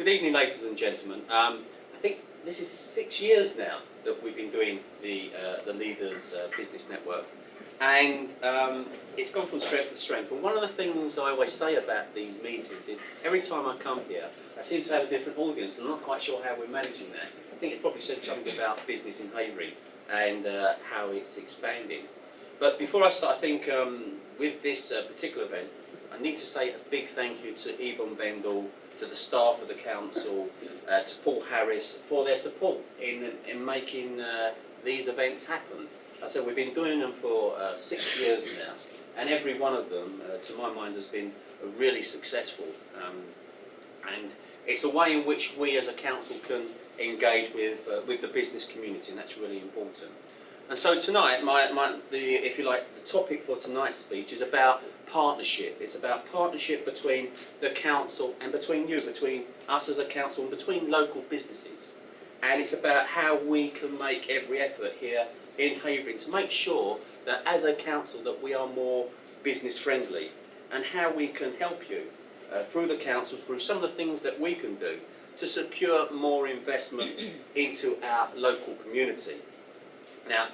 Good evening, ladies and gentlemen. I think this is 6 years now that we've been doing the Leaders Business Network, and it's gone from strength to strength. And one of the things I always say about these meetings is every time I come here, I seem to have a different audience, and I'm not quite sure how we're managing that. I think it probably says something about business in Havering and how it's expanding. But before I start, I think with this particular event, I need to say a big thank you to Yvonne Bendel, to the staff of the council, to Paul Harris for their support in making these events happen. I said we've been doing them for 6 years now, and every one of them, to my mind, has been really successful. And it's a way in which we as a council can engage with the business community, and that's really important. And so tonight, if you like, the topic for tonight's speech is about partnership. It's about partnership between the council and between you, between us as a council and between local businesses. And it's about how we can make every effort here in Havering to make sure that as a council that we are more business friendly, and how we can help you through the council, through some of the things that we can do to secure more investment into our local community. Now,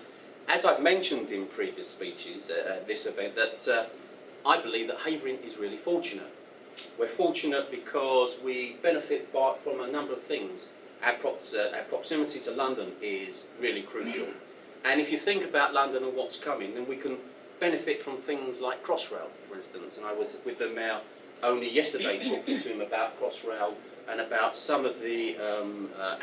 as I've mentioned in previous speeches at this event, that I believe that Havering is really fortunate. We're fortunate because we benefit from a number of things. Our proximity to London is really crucial. And if you think about London and what's coming, then we can benefit from things like Crossrail, for instance. And I was with the Mayor only yesterday talking to him about Crossrail and about some of the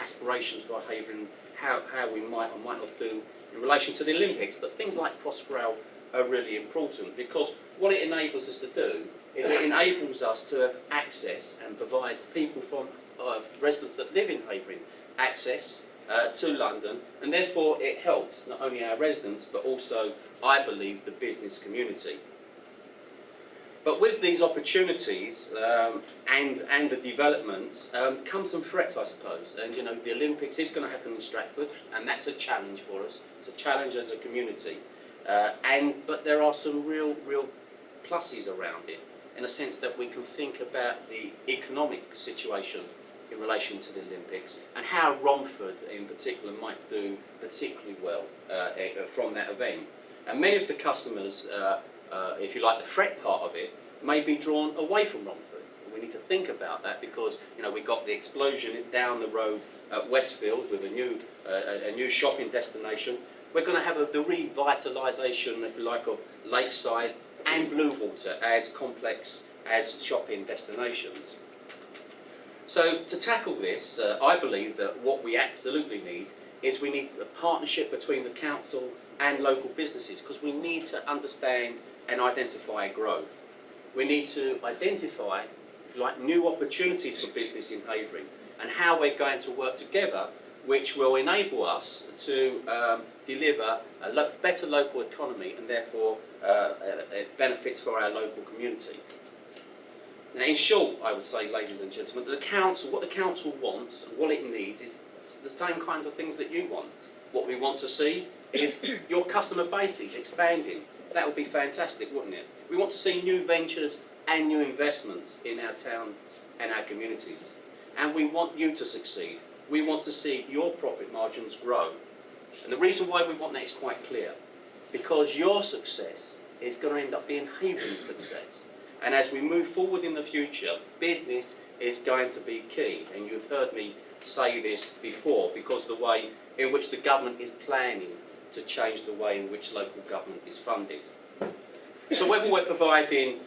aspirations for Havering, how we might or might not do in relation to the Olympics. But things like Crossrail are really important, because what it enables us to do is it enables us to have access and provides people from residents that live in Havering access to London, and therefore it helps not only our residents but also, I believe, the business community. But with these opportunities and the developments come some threats, I suppose. And you know, the Olympics is going to happen in Stratford, and that's a challenge for us. It's a challenge as a community. But there are some real pluses around it, in a sense that we can think about the economic situation in relation to the Olympics and how Romford in particular might do particularly well from that event. And many of the customers, if you like, the threat part of it, may be drawn away from Romford. We need to think about that, because you know, we got the explosion down the road at Westfield with a new shopping destination. We're going to have the revitalisation, if you like, of Lakeside and Bluewater as complex as shopping destinations. So to tackle this, I believe that what we absolutely need is we need a partnership between the council and local businesses, because we need to understand and identify growth. We need to identify, if you like, new opportunities for business in Havering, and how we're going to work together, which will enable us to deliver a better local economy, and therefore benefits for our local community. Now, in short, I would say, ladies and gentlemen, what the council wants and what it needs is the same kinds of things that you want. What we want to see is your customer base is expanding. That would be fantastic, wouldn't it? We want to see new ventures and new investments in our towns and our communities. And we want you to succeed. We want to see your profit margins grow. And the reason why we want that is quite clear. Because your success is going to end up being Havering's success. And as we move forward in the future, business is going to be key. And you've heard me say this before, because of the way in which the government is planning to change the way in which local government is funded. So whether we're providing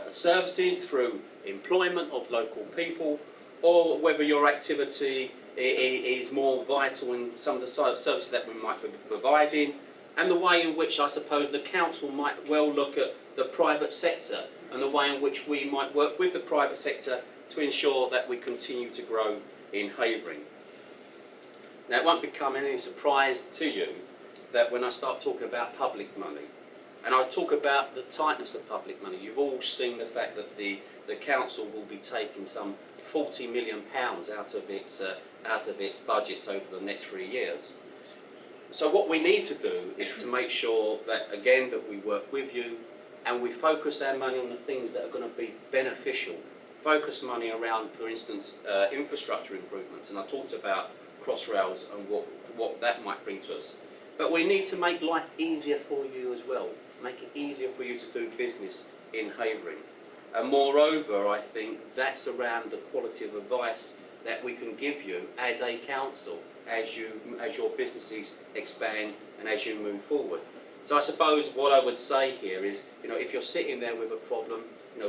services through employment of local people, or whether your activity is more vital in some of the services that we might be providing, and the way in which I suppose the council might well look at the private sector, and the way in which we might work with the private sector to ensure that we continue to grow in Havering. Now, it won't become any surprise to you that when I start talking about public money, and I talk about the tightness of public money, you've all seen the fact that the council will be taking some £40 million out of its budgets over the next 3 years. So what we need to do is to make sure that, again, that we work with you and we focus our money on the things that are going to be beneficial focus money around, for instance, infrastructure improvements, and I talked about Crossrails and what that might bring to us. But we need to make life easier for you as well, make it easier for you to do business in Havering. And moreover, I think that's around the quality of advice that we can give you as a council, as your businesses expand and as you move forward. So I suppose what I would say here is, if you're sitting there with a problem,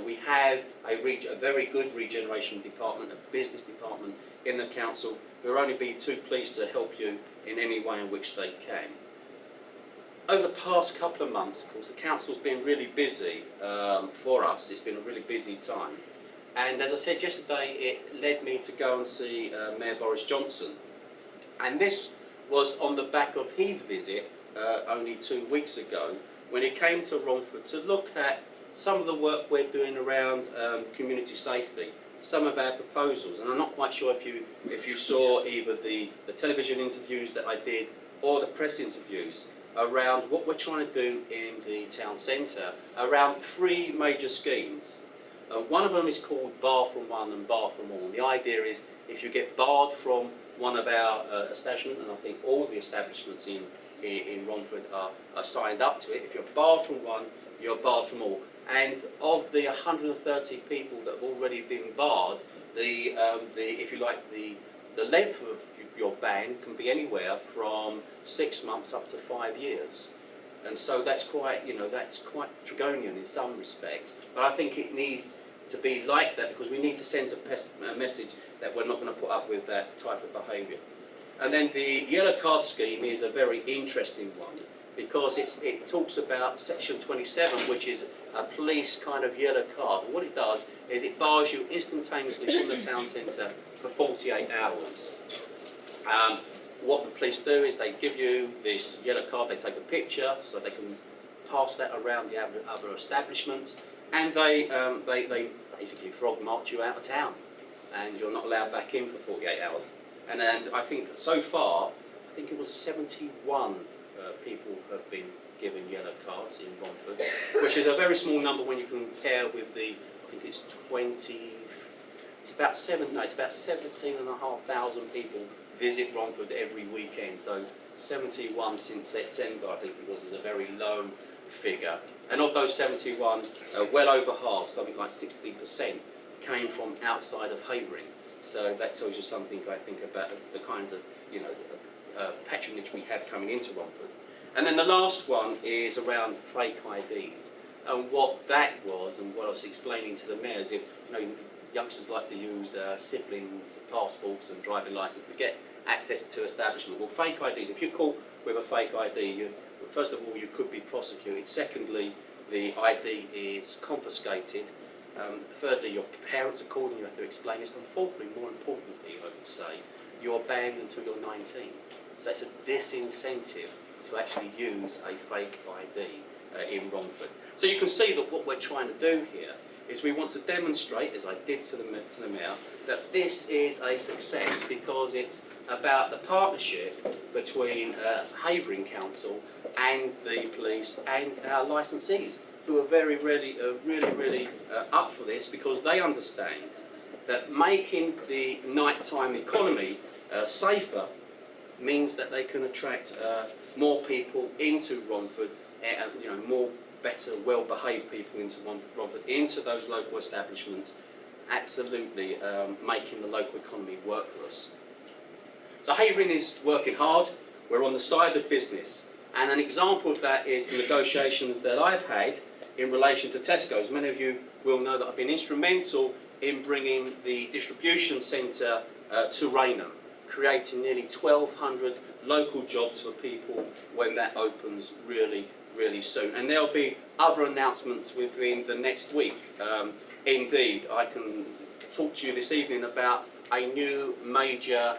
we have a very good regeneration department, a business department in the council who will only be too pleased to help you in any way in which they can. Over the past couple of months, of course, the council's been really busy for us. It's been a really busy time. And as I said yesterday, it led me to go and see Mayor Boris Johnson. And this was on the back of his visit only 2 weeks ago, when he came to Romford to look at some of the work we're doing around community safety, some of our proposals. And I'm not quite sure if you saw either the television interviews that I did or the press interviews around what we're trying to do in the town centre around 3 major schemes. One of them is called Bar from One and Bar from All. The idea is if you get barred from one of our establishments, and I think all the establishments in Romford are signed up to it, if you're barred from one, you're barred from all. And of the 130 people that have already been barred, if you like, the length of your ban can be anywhere from 6 months up to 5 years. And so that's quite draconian in some respects. But I think it needs to be like that because we need to send a message that we're not going to put up with that type of behaviour. And then the yellow card scheme is a very interesting one because it talks about section 27, which is a police kind of yellow card. And what it does is it bars you instantaneously from the town centre for 48 hours. What the police do is they give you this yellow card, they take a picture so they can pass that around the other establishments, and they basically frog march you out of town, and you're not allowed back in for 48 hours. And I think so far, I think it was 71 people have been given yellow cards in Romford, which is a very small number when you compare with I think it's 20, it's about 17,500 people visit Romford every weekend. So 71 since September, I think it was, is a very low figure. And of those 71, well over half, something like 60%, came from outside of Havering. So that tells you something, I think, about the kinds of patronage we have coming into Romford. And then the last one is around fake IDs. And what that was, and what I was explaining to the mayors, if youngsters like to use siblings' passports and driving licence to get access to establishment. Well, fake IDs, if you're caught with a fake ID, first of all, you could be prosecuted. Secondly, the ID is confiscated. Thirdly, your parents are called and you have to explain this. And fourthly, more importantly, I would say, you're banned until you're 19. So it's a disincentive to actually use a fake ID in Romford. So you can see that what we're trying to do here is we want to demonstrate, as I did to the mayor, that this is a success because it's about the partnership between Havering Council and the police and our licensees, who are really up for this because they understand that making the nighttime economy safer means that they can attract more people into Romford, more better, well-behaved people into Romford, into those local establishments, absolutely making the local economy work for us. So Havering is working hard. We're on the side of business. And an example of that is the negotiations that I've had in relation to Tesco's. Many of you will know that I've been instrumental in bringing the distribution centre to Raynham, creating nearly 1,200 local jobs for people when that opens really soon. And there'll be other announcements within the next week. Indeed, I can talk to you this evening about a new major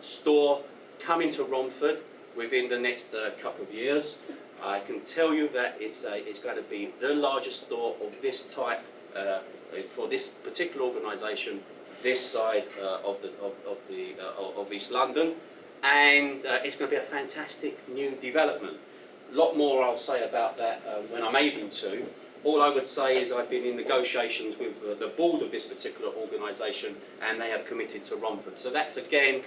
store coming to Romford within the next couple of years. I can tell you that it's going to be the largest store of this type for this particular organisation this side of East London, and it's going to be a fantastic new development. A lot more I'll say about that when I'm able to, all I would say is I've been in negotiations with the board of this particular organisation, and they have committed to Romford. So that's again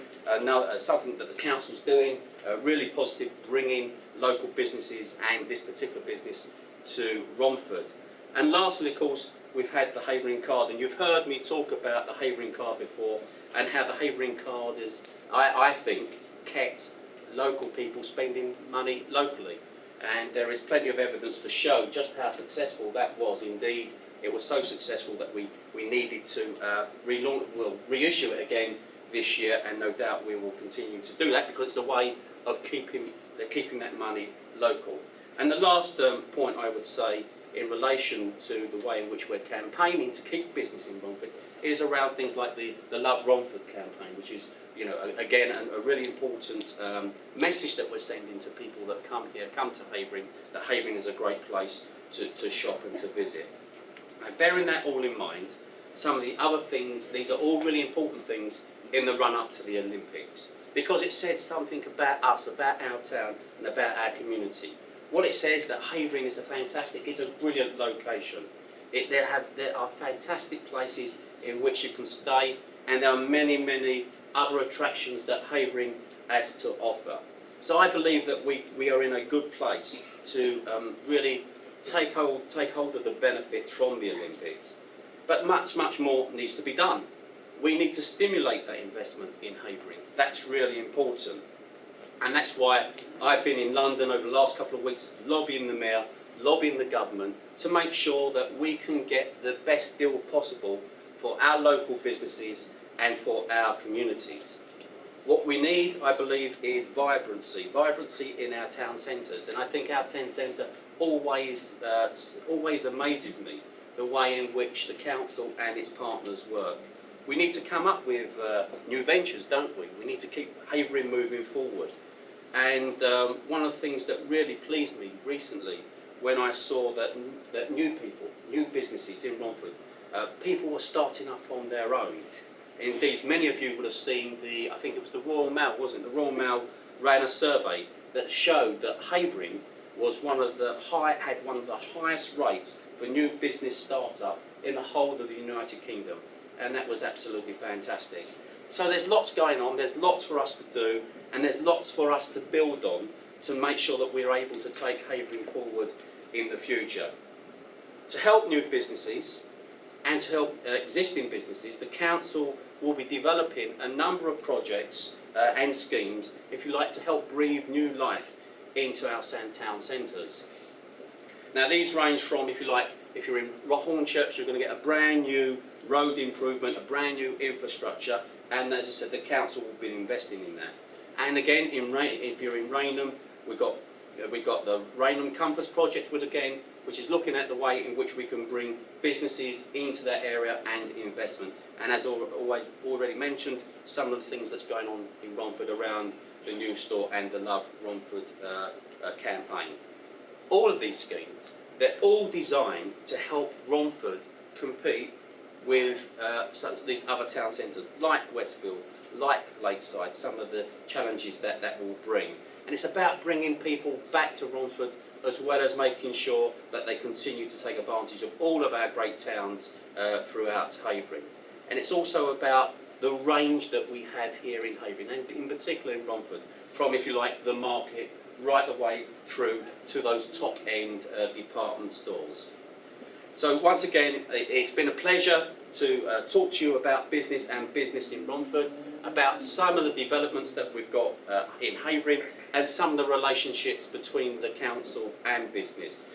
something that the council's doing, really positive, bringing local businesses and this particular business to Romford. And lastly, of course, we've had the Havering card, and you've heard me talk about the Havering card before, and how the Havering card is, I think, kept local people spending money locally. And there is plenty of evidence to show just how successful that was. Indeed, it was so successful that we needed to reissue it again this year, and no doubt we will continue to do that because it's a way of keeping that money local. And the last point I would say in relation to the way in which we're campaigning to keep business in Romford is around things like the Love Romford campaign, which is, you know, again, a really important message that we're sending to people that come here, come to Havering, that Havering is a great place to shop and to visit. Now, bearing that all in mind, some of the other things, these are all really important things in the run-up to the Olympics, because it says something about us, about our town, and about our community. What it says that Havering is a brilliant location. There are fantastic places in which you can stay, and there are many, many other attractions that Havering has to offer. So I believe that we are in a good place to really take hold of the benefits from the Olympics. But much, much more needs to be done. We need to stimulate that investment in Havering. That's really important. And that's why I've been in London over the last couple of weeks lobbying the Mayor, lobbying the government to make sure that we can get the best deal possible for our local businesses and for our communities. What we need, I believe, is vibrancy in our town centres. And I think our town centre always amazes me, the way in which the council and its partners work. We need to come up with new ventures, don't we? We need to keep Havering moving forward. And one of the things that really pleased me recently when I saw that new businesses in Romford, people were starting up on their own. Indeed, many of you would have seen I think it was the Royal Mail, wasn't it? The Royal Mail ran a survey that showed that Havering was had one of the highest rates for new business startup in the whole of the United Kingdom. And that was absolutely fantastic. So there's lots going on, there's lots for us to do, and there's lots for us to build on to make sure that we're able to take Havering forward in the future. To help new businesses and to help existing businesses, the council will be developing a number of projects and schemes, if you like, to help breathe new life into our town centres. Now these range from, if you like, if you're in Hornchurch, you're going to get a brand new road improvement, a brand new infrastructure, and as I said, the council will be investing in that. And again, if you're in Rainham, we've got the Rainham Compass project, which is looking at the way in which we can bring businesses into that area and investment. And as already mentioned, some of the things that's going on in Romford around the new store and the Love Romford campaign. All of these schemes, they're all designed to help Romford compete with these other town centres like Westfield, like Lakeside, some of the challenges that will bring. And it's about bringing people back to Romford, as well as making sure that they continue to take advantage of all of our great towns throughout Havering. And it's also about the range that we have here in Havering, and in particular in Romford, from, if you like, the market right the way through to those top-end department stores. So once again, it's been a pleasure to talk to you about business and business in Romford, about some of the developments that we've got in Havering, and some of the relationships between the council and business.